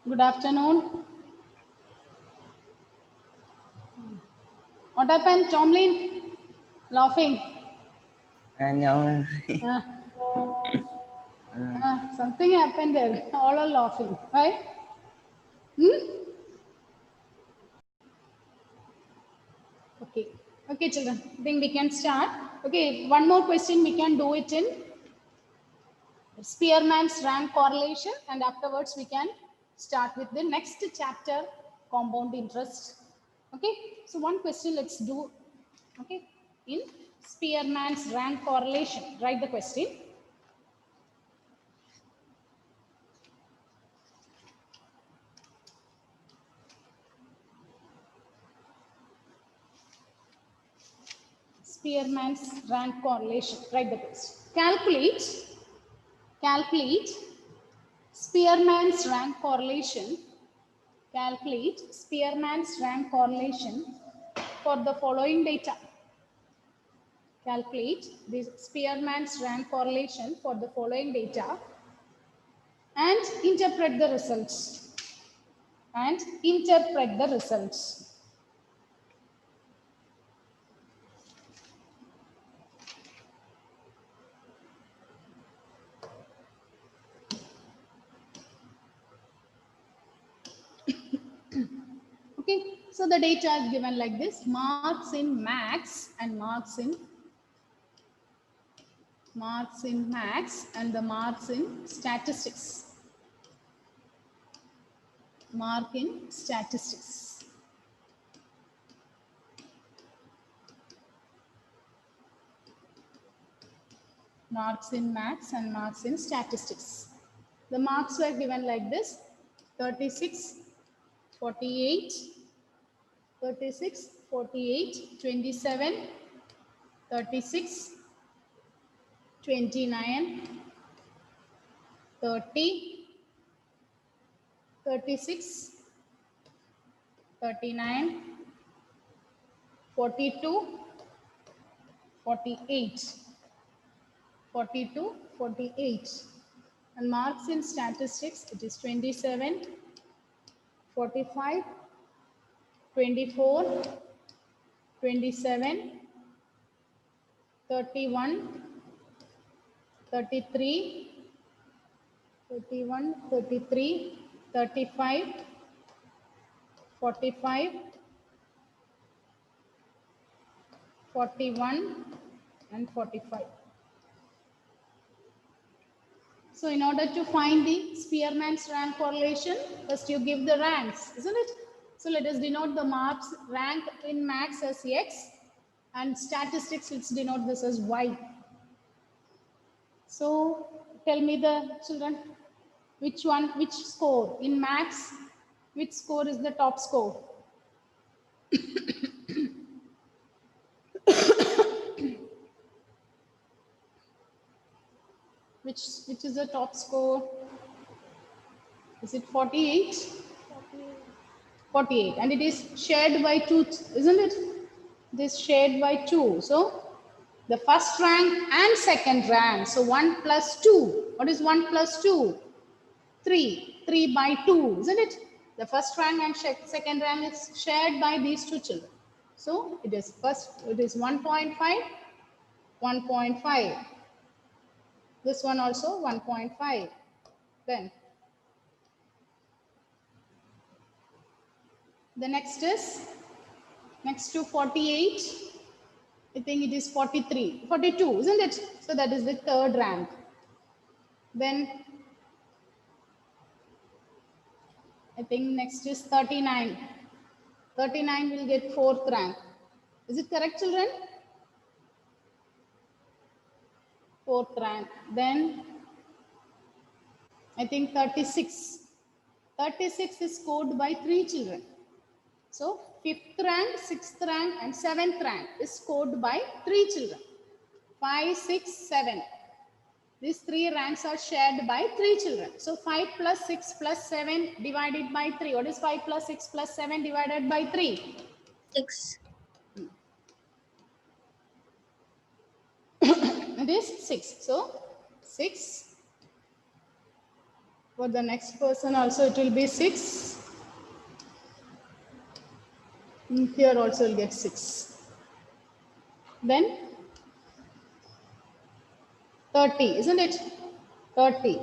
Good afternoon. What happened, Tomlin? Laughing. No. Something happened there. All are laughing, right? Okay. Okay, children. I think we can start. Okay, one more question. We can do it in Spearman's rank correlation, and afterwards we can start with the next chapter, compound interest. Okay, so one question let's do. Okay, in Spearman's rank correlation, write the question. Spearman's rank correlation, write the question. Calculate Spearman's rank correlation. Calculate Spearman's rank correlation for the following data. Calculate the Spearman's rank correlation for the following data and interpret the results. Okay, so the data is given like this: marks in max and marks in max and the marks in statistics. Mark in statistics. Marks in max and marks in statistics. The marks were given like this: 36, 48, 36, 48, 27, 36, 29, 30, 36, 39, 42, 48, 42, 48. And marks in statistics, it is 27, 45, 24, 27, 31, 33, 31, 33, 35, 45, 41 and 45. So in order to find the Spearman's rank correlation, first you give the ranks, isn't it? So let us denote the marks rank in max as X and statistics, let's denote this as Y. So tell me the children, which score in max, which score is the top score? Which is the top score? Is it 48? 48, and it is shared by 2, isn't it? It is shared by 2. So the first rank and second rank. So 1 plus 2. What is 1 plus 2? 3. 3 by 2, isn't it? The first rank and second rank is shared by these two children. So it is 1.5, 1.5. This one also 1.5. Then the next to 48. I think it is 43, 42, isn't it? So that is the third rank. Then I think next is 39. 39 will get fourth rank. Is it correct, children? Fourth rank. Then I think 36. 36 is scored by 3 children. So fifth rank, sixth rank and seventh rank is scored by 3 children. 5, 6, 7. These 3 ranks are shared by 3 children. So 5 plus 6 plus 7 divided by 3. What is 5 plus 6 plus 7 divided by 3? 6. It is 6. So 6 For the next person also it will be 6. Here also will get 6. Then 30, isn't it? 30.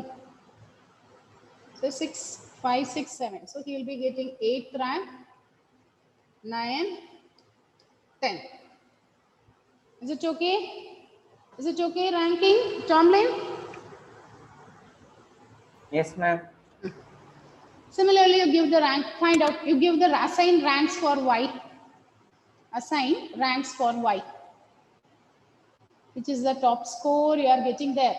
So 6, 5, 6, 7. So he will be getting 8th rank, 9, 10. Is it okay? Is it okay ranking, Tomlin? Yes, ma'am. Similarly, you give the rank, find out, you give the assign ranks for Y. Assign ranks for Y. Which is the top score you are getting there?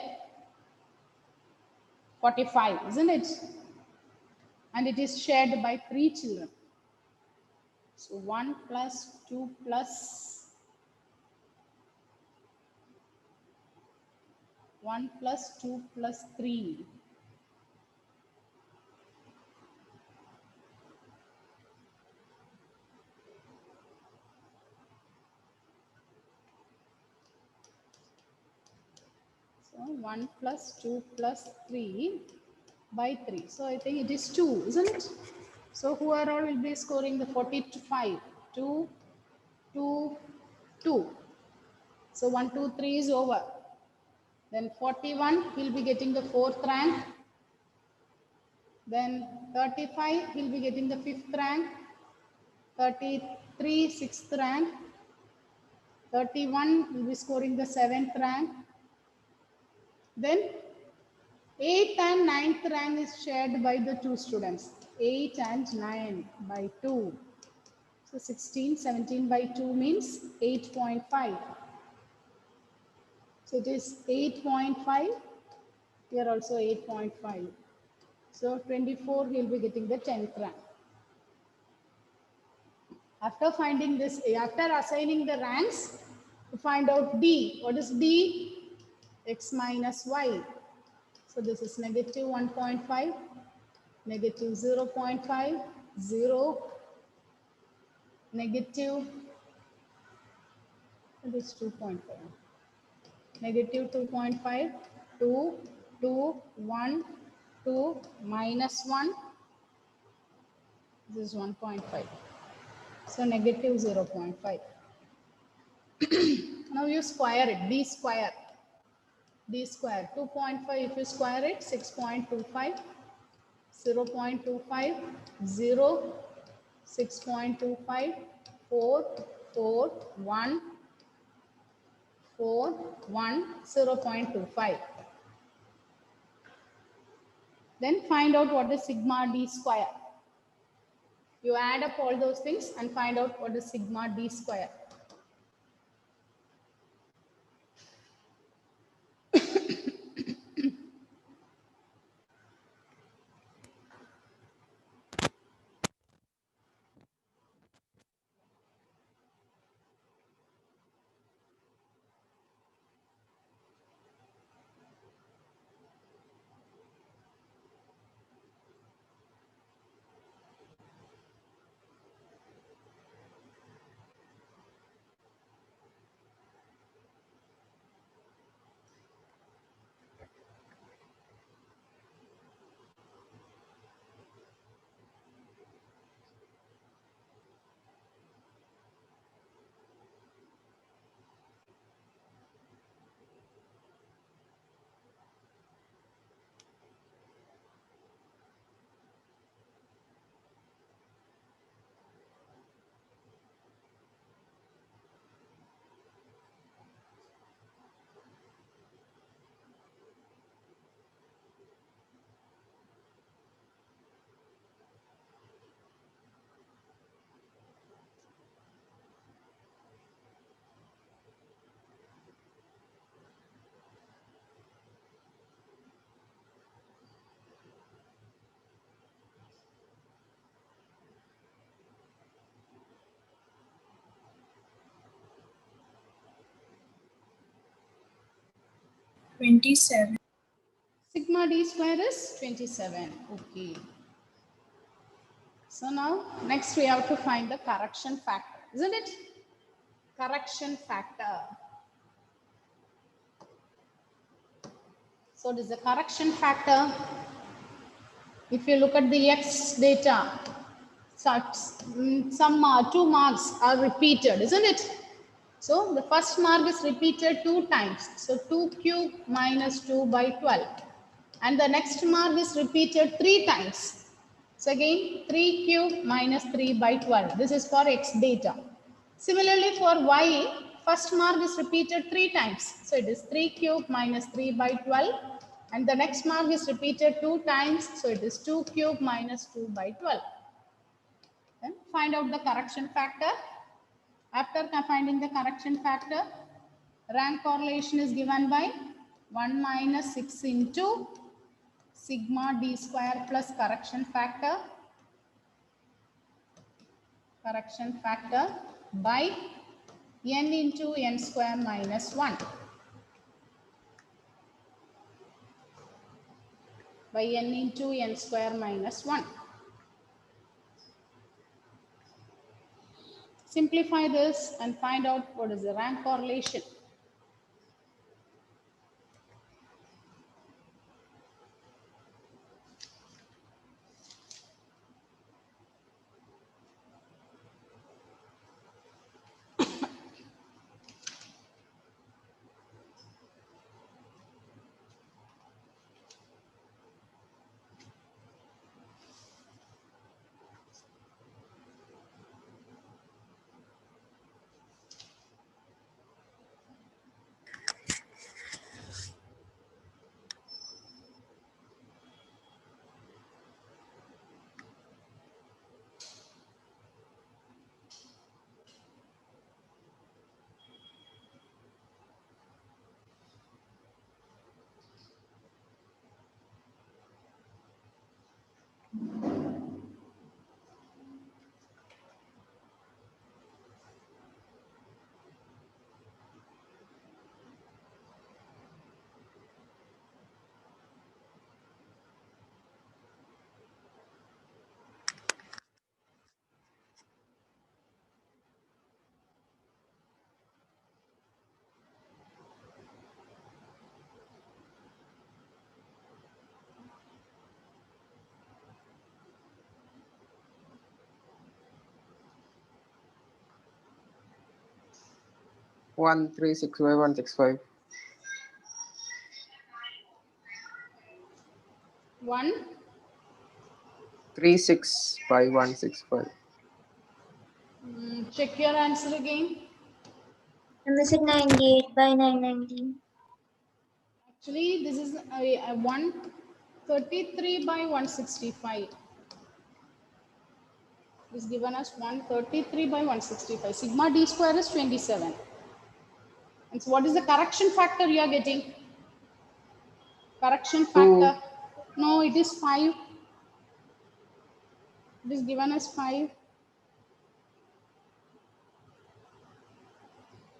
45, isn't it? And it is shared by 3 children. So 1 plus 2 plus 1 plus 2 plus 3. So 1 plus 2 plus 3 by 3. So I think it is 2, isn't it? So who are all will be scoring the 45? 2, 2, 2. So 1, 2, 3 is over. Then 41 will be getting the 4th rank. Then 35 will be getting the 5th rank. 33 6th rank. 31 will be scoring the 7th rank. Then 8th and 9th rank is shared by the 2 students. 8 and 9 by 2. So 16, 17 by 2 means 8.5. So it is 8.5. Here also 8.5. So 24 he will be getting the 10th rank. After finding this, after assigning the ranks, to find out D. What is D? X minus Y. So this is negative 1.5, negative 0.5, 0, negative, it is 2.5, negative 2.5, 2, 2, 1, 2, minus 1, this is 1.5. So negative 0.5. Now you square it, D square. D square, 2.5 if you square it, 6.25, 0.25, 0, 6.25, 4, 4, 1, 4, 1, 0.25. Then find out what is sigma D square. You add up all those things and find out what is sigma D square. Sigma D square is 27. Okay. So now next we have to find the correction factor, isn't it? Correction factor. So what is the correction factor? If you look at the X data, some 2 marks are repeated, isn't it? So the first mark is repeated 2 times. So 2 cube minus 2 by 12. And the next mark is repeated 3 times. So again 3 cube minus 3 by 12. This is for X data. Similarly for Y, first mark is repeated 3 times. So it is 3 cube minus 3 by 12. And the next mark is repeated 2 times. So it is 2 cube minus 2 by 12. Then find out the correction factor. After finding the correction factor, rank correlation is given by 1 minus 6 into sigma d square plus correction factor by n into n square minus 1 by n into n square minus 1. Simplify this and find out what is the rank correlation. One 365 165. 1 36 by 165. check your answer again. Number 98 by 990. Actually, this is a 133 by 165. It is given as 133 by 165. Sigma d square is 27. And so what is the correction factor you are getting? Correction factor. No, it is 5. It is given as 5.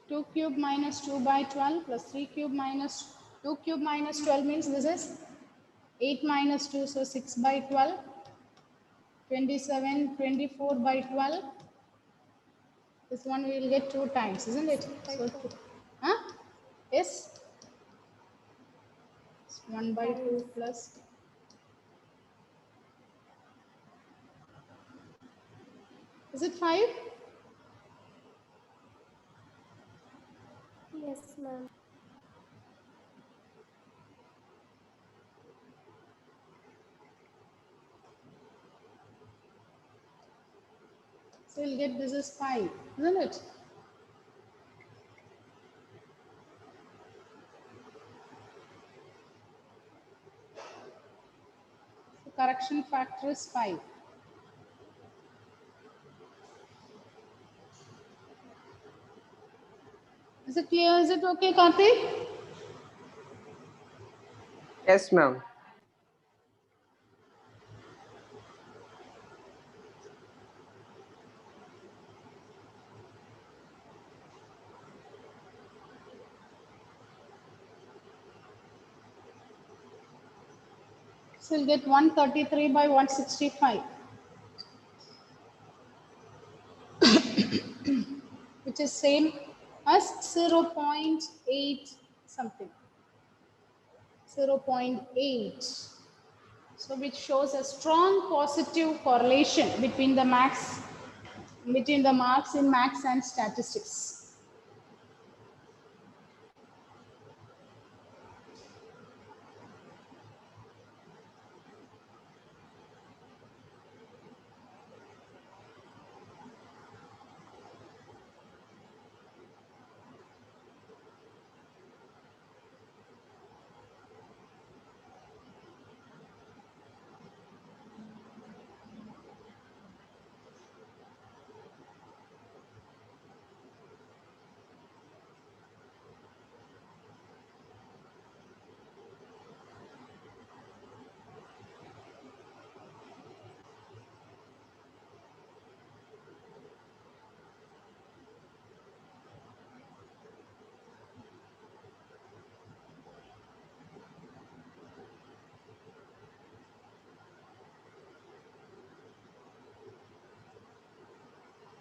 2 cube minus 2 by 12 plus 3 cube minus 2 cube minus 12 means this is 8 minus 2, so 6 by 12. 27, 24 by 12. This one we will get 2 times, isn't it? So, huh? Yes? It's 1 by 2 plus. Is it 5? Yes, ma'am. So we'll get this is 5, isn't it? So correction factor is 5. Is it clear? Is it okay, Karthik? Yes, ma'am. So we'll get 133 by 165. Which is same as 0.8 something. 0.8. So which shows a strong positive correlation between the marks in maths and statistics.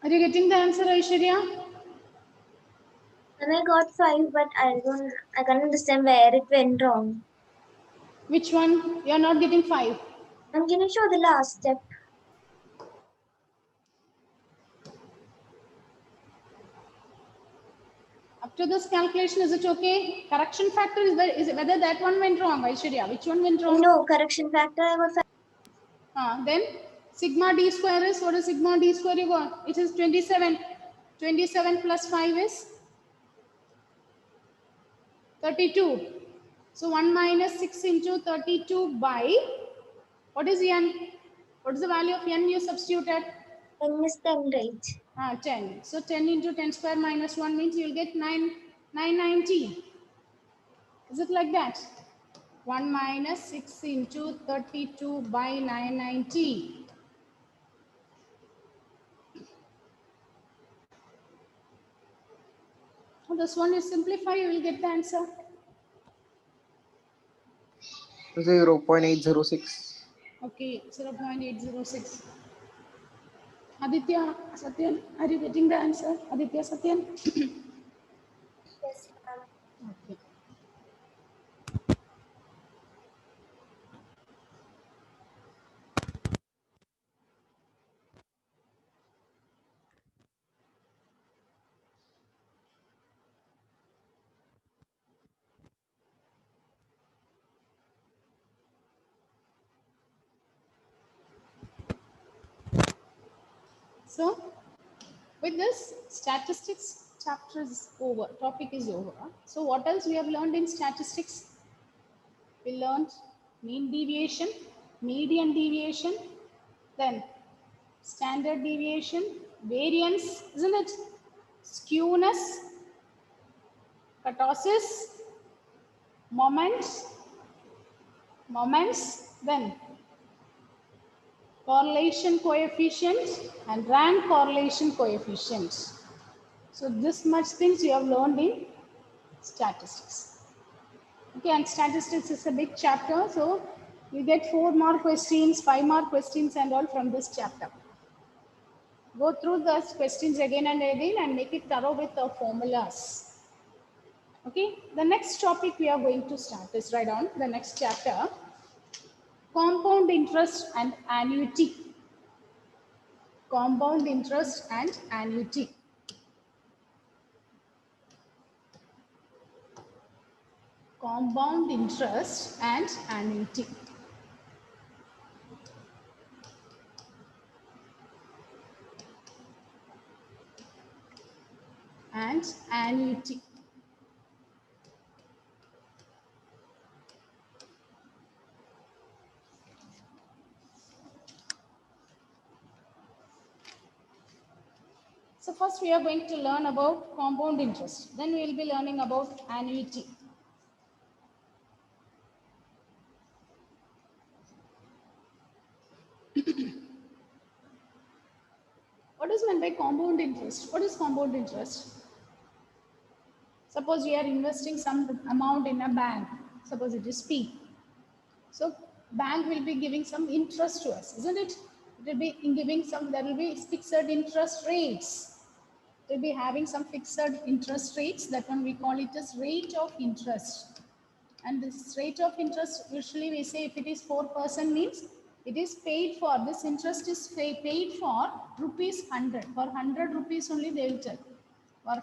Are you getting the answer, Aishwarya? And I got 5, but I can't understand where it went wrong. Which one? You are not getting 5. I'm gonna show the last step. Up to this calculation, is it okay? Correction factor is whether that one went wrong, Aishwarya. Which one went wrong? No, correction factor, I got 5. Then sigma d square is, what is sigma d square you got? It is 27. 27 plus 5 is 32. So 1 minus 6 into 32 by, what is n? What is the value of n you substituted? N is 10, right? 10. So 10 into 10 square minus 1 means you will get 990. Is it like that? 1 minus 6 into 32 by 990. So this one you simplify, you will get the answer. 0.806. Okay, 0.806. Aditya, Satyan, are you getting the answer? Aditya, Satyan? Yes, ma'am. Okay. So, with this, statistics chapter is over, topic is over. So, what else we have learned in statistics? We learned mean deviation, median deviation, then standard deviation, variance, isn't it? Skewness, kurtosis, moments, then correlation coefficient and rank correlation coefficient. So this much things you have learned in statistics. Okay, and statistics is a big chapter, so you get 4 more questions, 5 more questions and all from this chapter. Go through those questions again and make it thorough with the formulas. Okay, the next topic we are going to start is right on the next chapter, compound interest and annuity. Compound interest and annuity. Compound interest and annuity. And annuity. So first we are going to learn about compound interest. Then we will be learning about annuity. What is meant by compound interest? What is compound interest? Suppose we are investing some amount in a bank. Suppose it is P. So bank will be giving some interest to us, isn't it? It will be giving some, there will be fixed interest rates. It will be having some fixed interest rates. That one we call it as rate of interest. And this rate of interest, usually we say if it is 4% means it is paid for, this interest is paid for rupees 100. For 100 rupees only they will tell.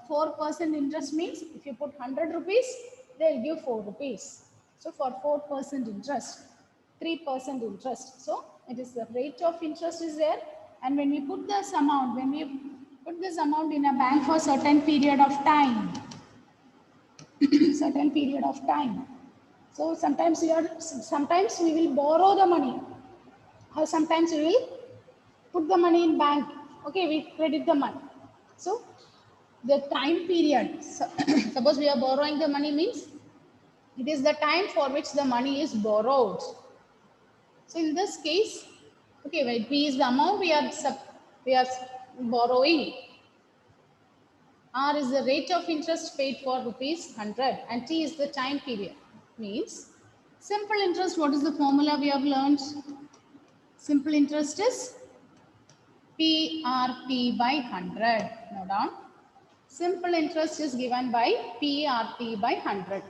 For 4% interest means if you put 100 rupees, they will give 4 rupees. So for 4% interest, 3% interest. So it is the rate of interest is there. And when we put this amount, when we put this amount in a bank for certain period of time, certain period of time. So sometimes we will borrow the money, or sometimes we will put the money in bank. Okay, we credit the money. So the time period, suppose we are borrowing the money means it is the time for which the money is borrowed. So in this case, okay, when P is the amount we are borrowing. R is the rate of interest paid for rupees 100 and T is the time period. Means simple interest, what is the formula we have learned? Simple interest is PRT by 100. Note down. Simple interest is given by PRT by 100.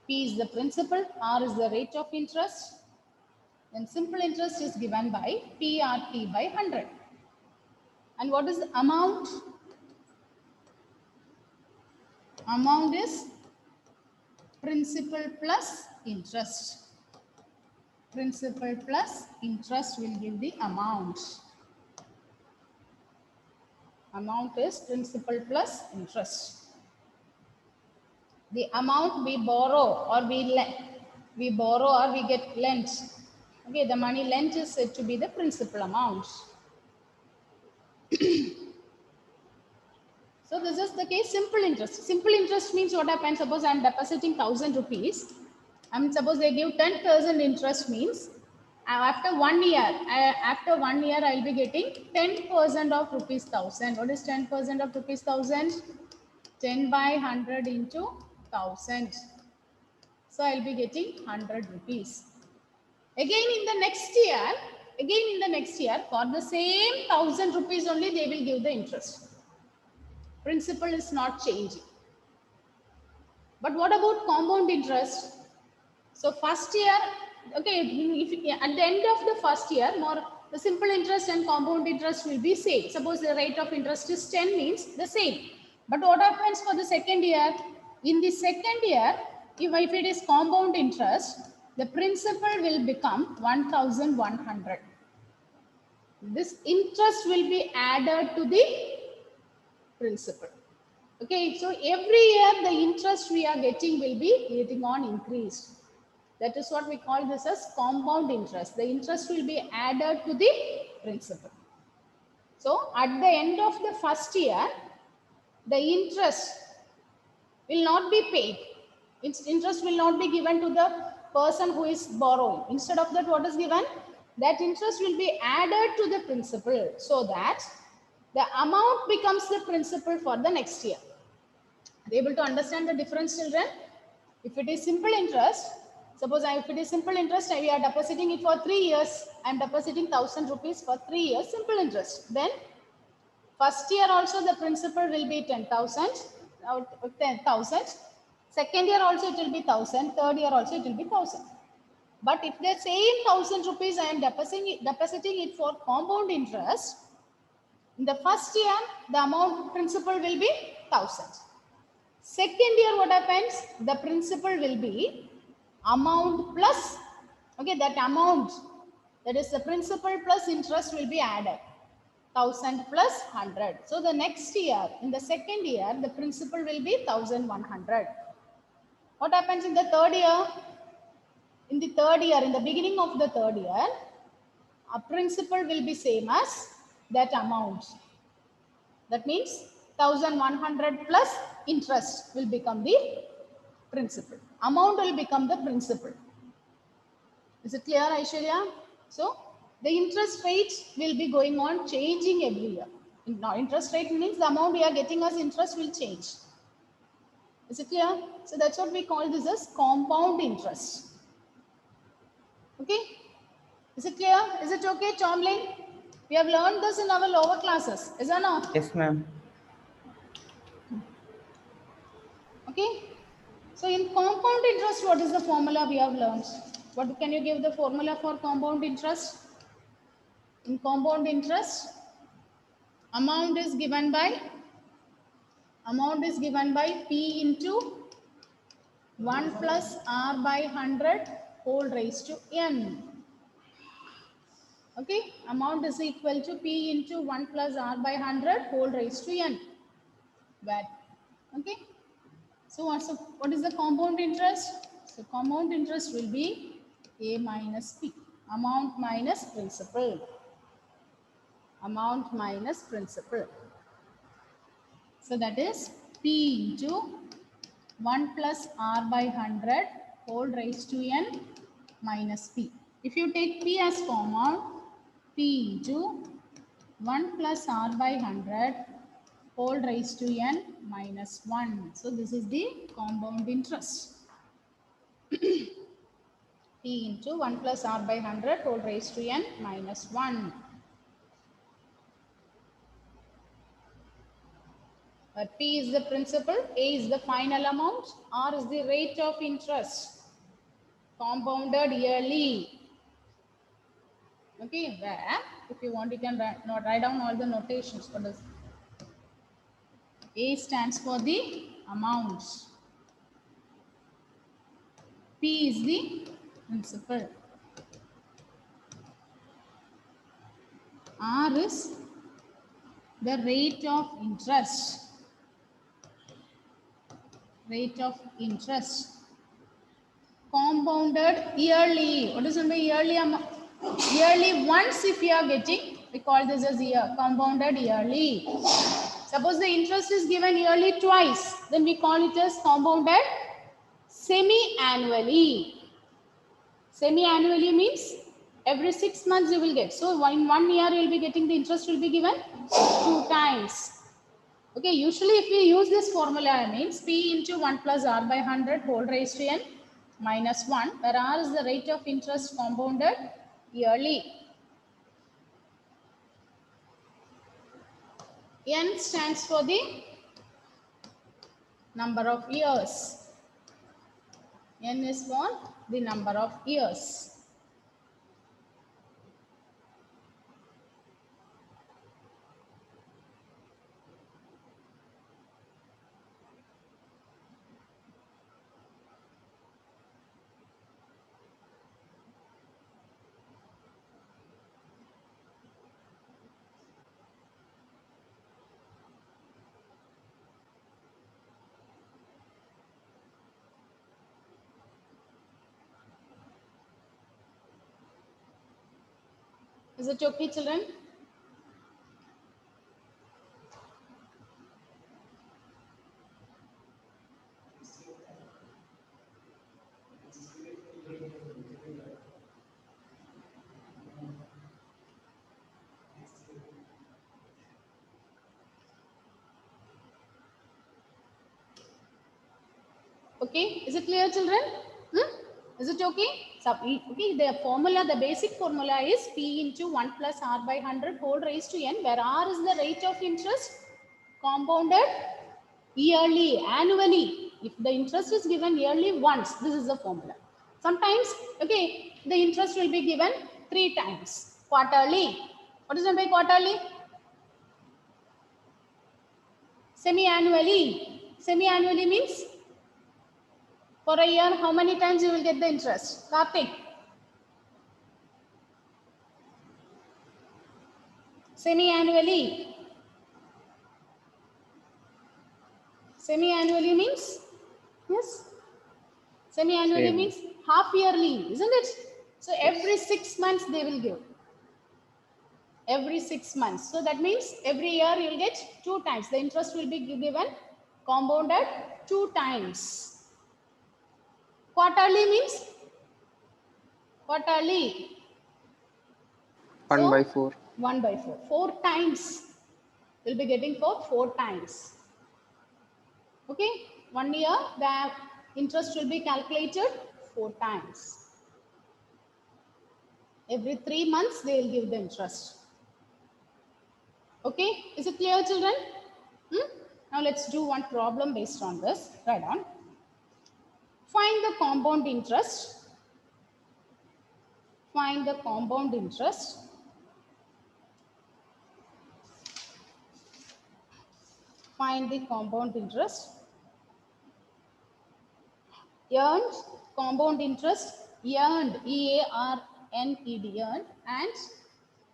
P is the principal, R is the rate of interest. Then simple interest is given by PRT by 100. And what is the amount? Amount is principal plus interest. Principal plus interest will give the amount. Amount is principal plus interest. The amount we borrow or we borrow or we get lent. Okay, the money lent is said to be the principal amount. So this is the case simple interest. Simple interest means what happens? Suppose I am depositing 1000 rupees. Suppose they give 10% interest means after 1 year, I will be getting 10% of rupees 1000. What is 10% of rupees 1000? 10 by 100 into 1000. So I will be getting 100 rupees. Again in the next year, for the same 1000 rupees only they will give the interest. Principal is not changing. But what about compound interest? So first year, okay, at the end of the first year, the simple interest and compound interest will be same. Suppose the rate of interest is 10 means the same. But what happens for the second year? In the second year, if it is compound interest, the principal will become 1100. This interest will be added to the principal. Okay, so every year the interest we are getting will be getting on increased. That is what we call this as compound interest. The interest will be added to the principal. So at the end of the first year, the interest will not be paid. Interest will not be given to the person who is borrowing. Instead of that, what is given? That interest will be added to the principal so that the amount becomes the principal for the next year. Are you able to understand the difference, children? If it is simple interest, suppose if it is simple interest, we are depositing it for 3 years. I am depositing 1000 rupees for 3 years, simple interest. Then first year also the principal will be 10,000. Second year also it will be 1000. Third year also it will be 1000. But if the same 1000 rupees I am depositing it for compound interest, in the first year the amount principal will be 1000. Second year what happens? The principal will be amount plus, okay, that amount, that is the principal plus interest will be added. 1000 plus 100. So the next year, in the second year, the principal will be 1100. What happens in the third year? In the third year, in the beginning of the third year, a principal will be same as that amount. That means 1100 plus interest will become the principal. Amount will become the principal. Is it clear, Aishwarya? So the interest rate will be going on changing every year. Now, interest rate means the amount we are getting as interest will change. Is it clear? So that's what we call this as compound interest. Okay? Is it clear? Is it okay, Chomlin? We have learned this in our lower classes. Is that not? Yes, ma'am. Okay? So in compound interest, what is the formula we have learned? What can you give the formula for compound interest? In compound interest, amount is given by P into 1 plus R by 100 whole raised to N. Okay, amount is equal to P into 1 plus R by 100 whole raised to N. But, okay, so what is the compound interest? So compound interest will be A minus P, amount minus principal. Amount minus principal. So that is P into 1 plus R by 100 whole raised to N minus P. If you take P as common, P into 1 plus R by 100 whole raised to N minus 1. So this is the compound interest. P into 1 plus R by 100 whole raised to N minus 1. But P is the principal, A is the final amount, R is the rate of interest, compounded yearly. Okay, where if you want you can write down all the notations. What does A stands for the amounts, P is the principal, R is the rate of interest. Rate of interest compounded yearly. What is meant by yearly amount? Yearly once if you are getting, we call this as year, compounded yearly. Suppose the interest is given yearly twice, then we call it as compounded semi-annually. Semi-annually means every 6 months you will get. So in 1 year you will be getting the interest will be given 2 times. Okay, usually if we use this formula, it means P into 1 plus R by 100 whole raised to N minus 1, where R is the rate of interest compounded yearly. N stands for the number of years. N is for the number of years. Is it okay, children? Okay, is it clear, children? Is it okay? So, okay, the formula, the basic formula is P into 1 plus R by 100 whole raised to N, where R is the rate of interest compounded yearly, annually. If the interest is given yearly once, this is the formula. Sometimes, okay, the interest will be given 3 times, quarterly. What is meant by quarterly? Semi-annually. Semi-annually means for a year, how many times you will get the interest? Karthik. Semi-annually. Semi-annually means? Yes. Semi-annually means half yearly, isn't it? So every 6 months they will give. Every 6 months. So that means every year you will get 2 times. The interest will be given compounded 2 times. Quarterly means? Quarterly. 1 by 4. 1 by 4. 4 times. You will be getting for 4 times. Okay. 1 year the interest will be calculated 4 times. Every 3 months they will give the interest. Okay, is it clear, children? Now let's do one problem based on this. Write on. Find the compound interest. Find the compound interest. Find the compound interest. Earned, compound interest, earned, E-A-R-N-E-D, earned, and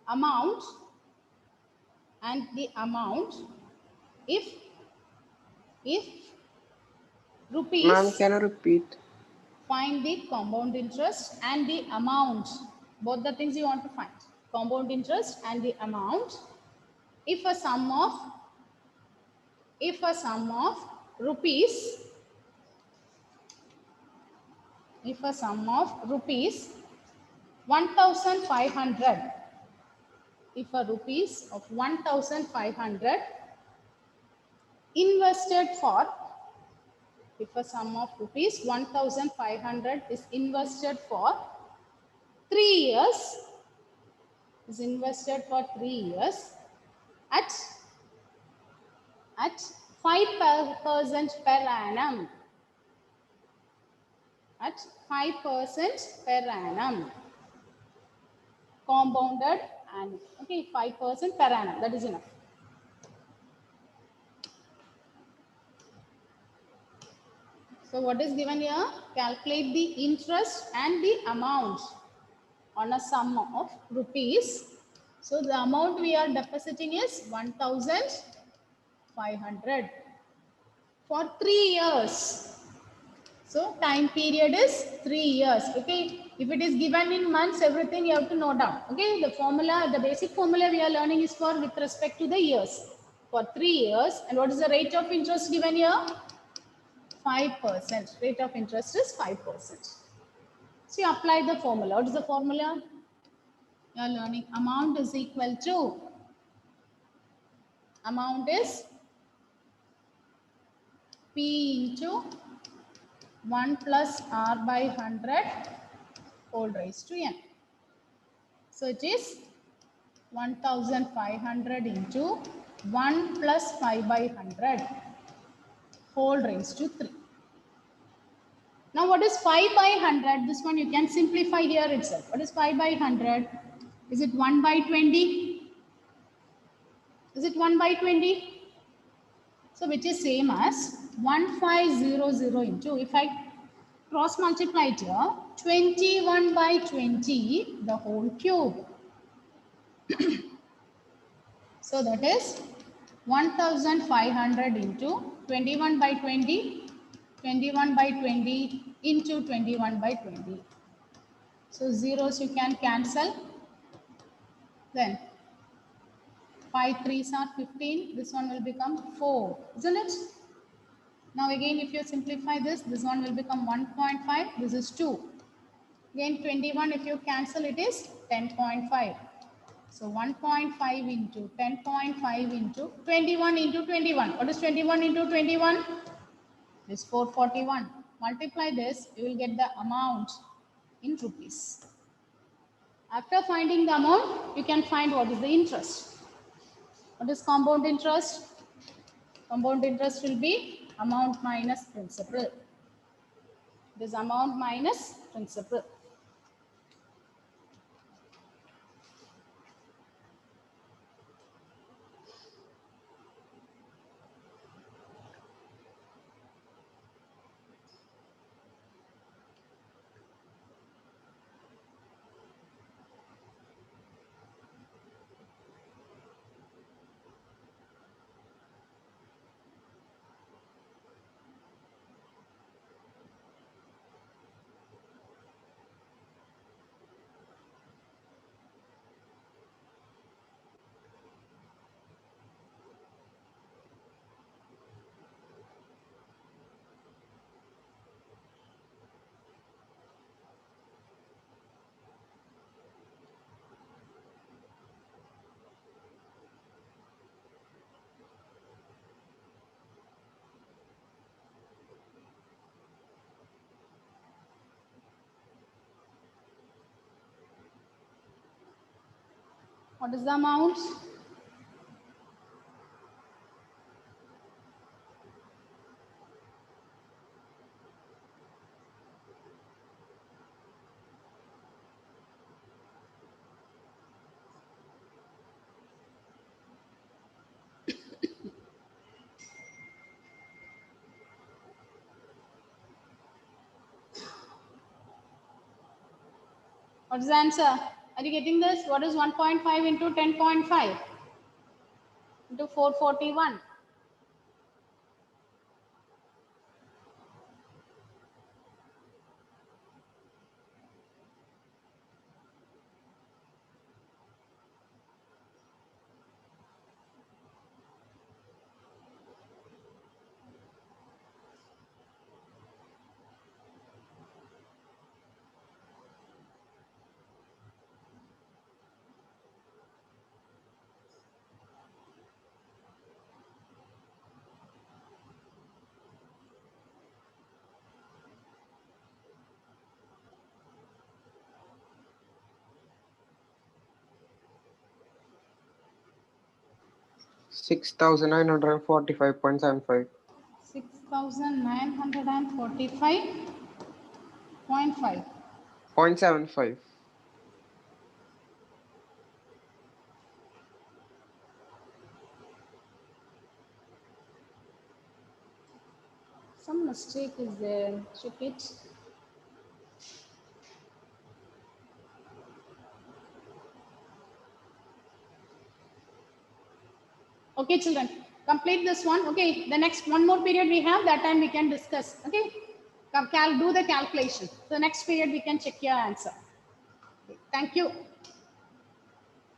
amount, and the amount, if rupees. Ma'am, can you repeat? Find the compound interest and the amount. Both the things you want to find. Compound interest and the amount. If a sum of rupees, if a sum of rupees 1,500, if a rupees of 1,500 invested for, if a sum of rupees 1,500 is invested for 3 years, is invested for 3 years at 5% per annum, at 5% per annum, compounded and okay, 5% per annum, that is enough. So what is given here? Calculate the interest and the amount on a sum of rupees. So the amount we are depositing is 1,500 for 3 years. So time period is 3 years. Okay. If it is given in months, everything you have to note down. Okay. The formula, the basic formula we are learning is for with respect to the years. For 3 years. And what is the rate of interest given here? 5%. Rate of interest is 5%. So you apply the formula. What is the formula? You are learning amount is equal to, amount is P into 1 plus R by 100 whole raised to N. So it is 1,500 into 1 plus 5 by 100 whole raised to 3. Now what is 5 by 100? This one you can simplify here itself. What is 5 by 100? Is it 1 by 20? Is it 1 by 20? So which is same as 1500 into, if I cross multiply it here, 21 by 20 the whole cube. So that is 1500 into 21 by 20, 21 by 20 into 21 by 20. So zeros you can cancel. Then 5 3s are 15. This one will become 4, isn't it? Now again, if you simplify this one will become 1.5. This is 2. Again 21, if you cancel, it is 10.5. So 1.5 into 10.5 into 21 into 21. What is 21 into 21? It is 441. Multiply this, you will get the amount in rupees. After finding the amount, you can find what is the interest. What is compound interest? Compound interest will be amount minus principal. This amount minus principal. What is the amount? What is the answer? Are you getting this? What is 1.5 into 10.5 into 441? Six thousand nine hundred 6,945.75. 6,945.5. 0.75. Some mistake is there. Check it. Okay, children, complete this one. Okay, the next one more period we have, that time we can discuss. Okay, do the calculation. So next period we can check your answer. Okay, thank you.